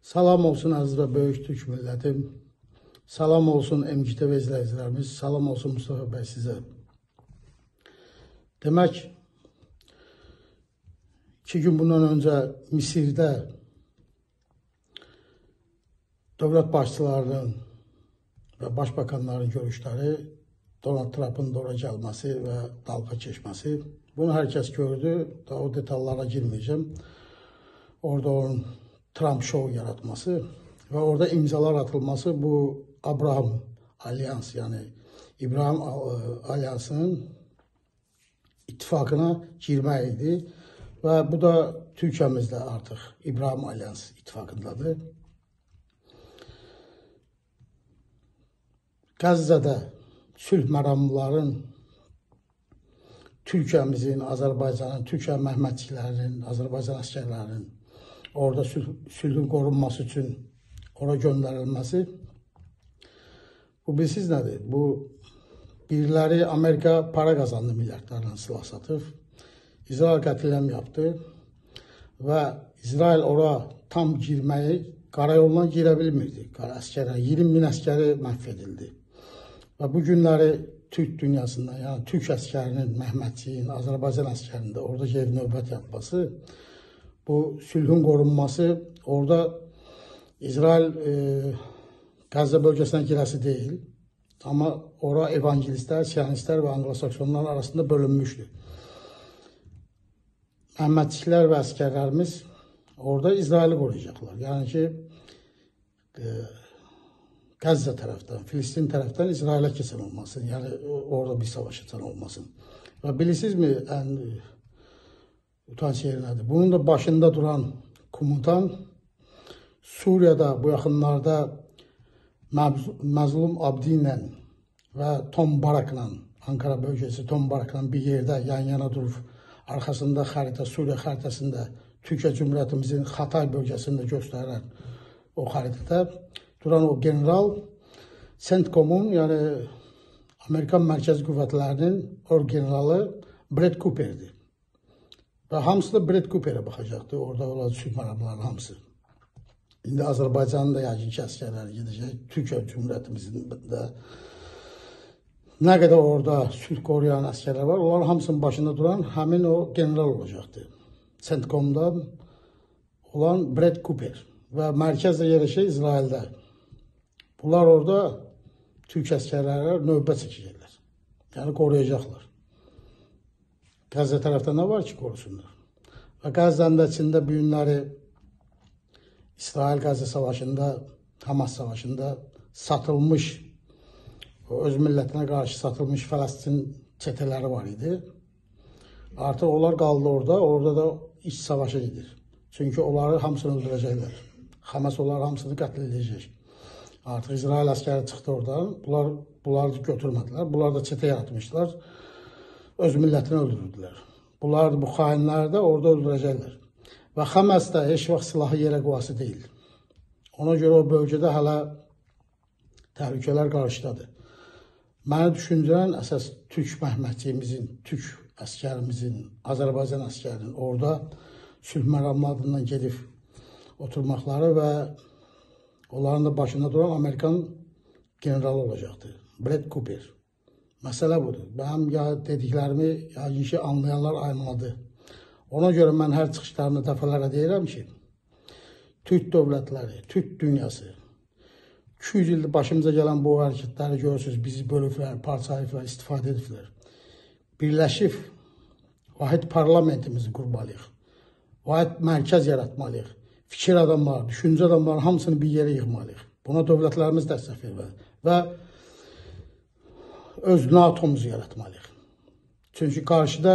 Salam olsun əziz və böyük Türk millətim. Salam olsun MGTV izləyicilərimiz. Salam olsun Mustafa bəy sizə. Demək, 2 gün bundan öncə Misirdə dövlət başçılarının və başbakanların görüşləri, Donald Trump'ın da ora gəlməsi və dalga keçməsi. Bunu hər kəs gördü. Daha o detallara girməyəcəm. Orada onun Trump show yaratması və orada imzalar atılması bu Abraham Alyans, yəni İbrahim Alyansının ittifakına girmək idi və bu da Türkiyəmizdə artıq İbrahim Alyans ittifakındadır. Qəzzədə sülh məramlıların Türkiyəmizin, Azərbaycanın, Türkiyə məhmədçilərinin, Azərbaycan əsgərlərinin orada sülhün qorunması üçün ora göndərilməsi. Bu bilirsiniz nədir? Bu biriləri Amerika para qazandı, milyardlarla silah satıb. İsrail qətləm yaptı və İsrail ora tam girməyi qarayoldan girə bilmirdi. Əsgərlər, 20.000 əsgəri məhv edildi. Və bu günləri Türk dünyasında, yəni Türk əsgərinin, məhmədçinin, Azərbaycan əsgərinin də orada yer növbət yapması, bu sülhün qorunması, orada İsrail Qəzza bölgəsinə girəsi deyil. Amma ora evangelistlər, siyonistlər və anglosaksonlar arasında bölünmüşdür. Məhmədçilər və əsgərlərimiz orada İsraili qoruyacaqlar. Yəni ki, Qəzza tərəfdən, Filistin tərəfdən İsrailə keçən olmasın. Yəni orada bir savaş açan olmasın. Və bilirsinizmi, ən utanç yerinədir. Bunun da başında duran komutan Suriyada bu yaxınlarda Məzlum Abdi ilə və Tom Barakla, Ankara bölgəsi Tom Barakla bir yerdə yan-yana durub, arxasında xəritə, Suriya xəritəsində Türkiyə Cümhuriyyətimizin Xatay bölgəsində göstərilən o xəritədə duran o general CENTCOM-un, yəni Amerikan Mərkəzi Qüvvələrinin orgeneralı Brett Cooper'dir. Və hamısı da Brett Cooper'ə baxacaqdı, orada olan sülh məramlıların hamısı. İndi Azərbaycanın da yəqin ki, əsgərləri gedəcək, Türkiyə Cümhuriyyətimizin də nə qədər orada sülh qoruyan əsgərlər var, onların hamısının başında duran həmin o general olacaqdı. CENTCOM-dan olan Brett Cooper və mərkəzdə yerləşək İsraildə. Bunlar orada Türk əsgərlərə növbə çəkəcəklər, yəni qoruyacaqlar. Qəzza tərəfdə nə var ki, qorusunlar? Və Qəzzənin də içində bu günləri İsrail-Qəzza savaşında, Hamas savaşında satılmış, öz millətinə qarşı satılmış Fələstin çetələri var idi. Artıq onlar qaldı orada, orada da iç savaşa gedir. Çünki onları hamısını öldürəcəklər. Hamas onları hamısını qətl edəcək. Artıq İsrail əskəri çıxdı oradan, bunları götürmədilər, bunlar da çetə yaratmışlar. Öz millətini öldürürdülər. Bunlar bu xainləri də orada öldürəcəklər. Və Hamas da heç vaxt silahı yerə qoyası deyil. Ona görə o bölgədə hələ təhlükələr qarşıdadır. Məni düşündürən əsas Türk məhmədçiyimizin, Türk əskərimizin, Azərbaycan əskərinin orada sülh məramlarından gedib oturmaqları və onların da başında duran Amerikan generalı olacaqdır. Brett Cooper. Məsələ budur. Mənim dediklərimi yəqin ki, anlayanlar anladı. Ona görə mən hər çıxışlarımda dəfələrlə deyirəm ki, Türk dövlətləri, Türk dünyası 200 ildir başımıza gələn bu hərəkətləri görürsünüz, bizi bölüblər, parçalayıblar, istifadə ediblər. Birləşib vahid parlamentimizi qurmalıyıq. Vahid mərkəz yaratmalıyıq. Fikir adamları, düşüncə adamları hamısını bir yerə yığmalıyıq. Buna dövlətlərimiz dəstək verir və öz NATO-muzu yaratmalıyıq. Çünki qarşıda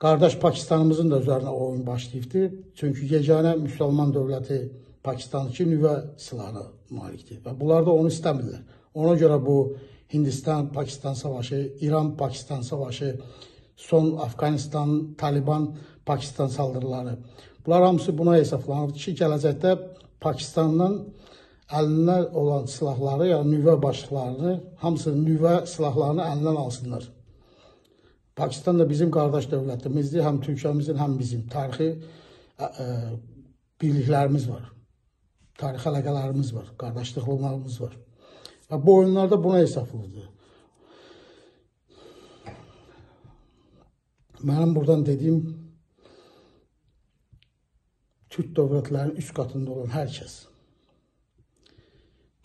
qardaş Pakistanımızın da üzərinə oyun başlayıbdır. Çünki yeganə müsəlman dövləti Pakistan ki, nüvə silahına malikdir. Və bunlar da onu istəmirlər. Ona görə bu Hindistan-Pakistan savaşı, İran-Pakistan savaşı, son Afganistan, Taliban, Pakistan saldırıları. Bunlar hamısı buna hesablanır ki, gələcəkdə Pakistandan əlində olan silahları, yəni nüvə başlıqlarını, hamısının nüvə silahlarını əlindən alsınlar. Pakistan da bizim qardaş dövlətimizdir, həm Türkiyəmizin, həm bizim tarixi birliklərimiz var. tarix əlaqələrimiz var, qardaşlıqlarımız var. Və bu oyunlarda buna hesablıdır. Mənim buradan dediyim, Türk dövlətlərinin üst qatında olan hər kəs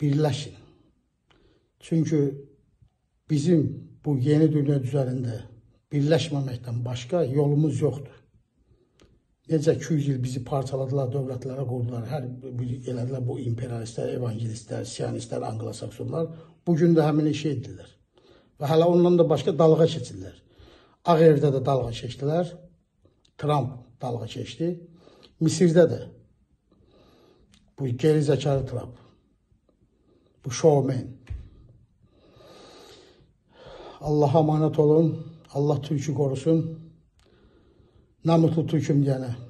birləşin. Çünki bizim bu yeni dünya düzəlində birləşməməkdən başqa yolumuz yoxdur. Necə 200 il bizi parçaladılar, dövlətlərə qurdular, hər biri elədilər bu imperialistlər, evangelistlər, siyonistlər, anglosaksonlar. Bugün də həmin işi edirlər. Və hələ ondan da başqa dalğa keçirlər. Ağ Evdə də dalğa keçdilər, Trump dalğa keçdi. Misirdə də bu geri zəkalı Trump, bu showman. Allah'a emanet olun, Allah Türk'ü korusun. Ne mutlu Türk'üm diyene.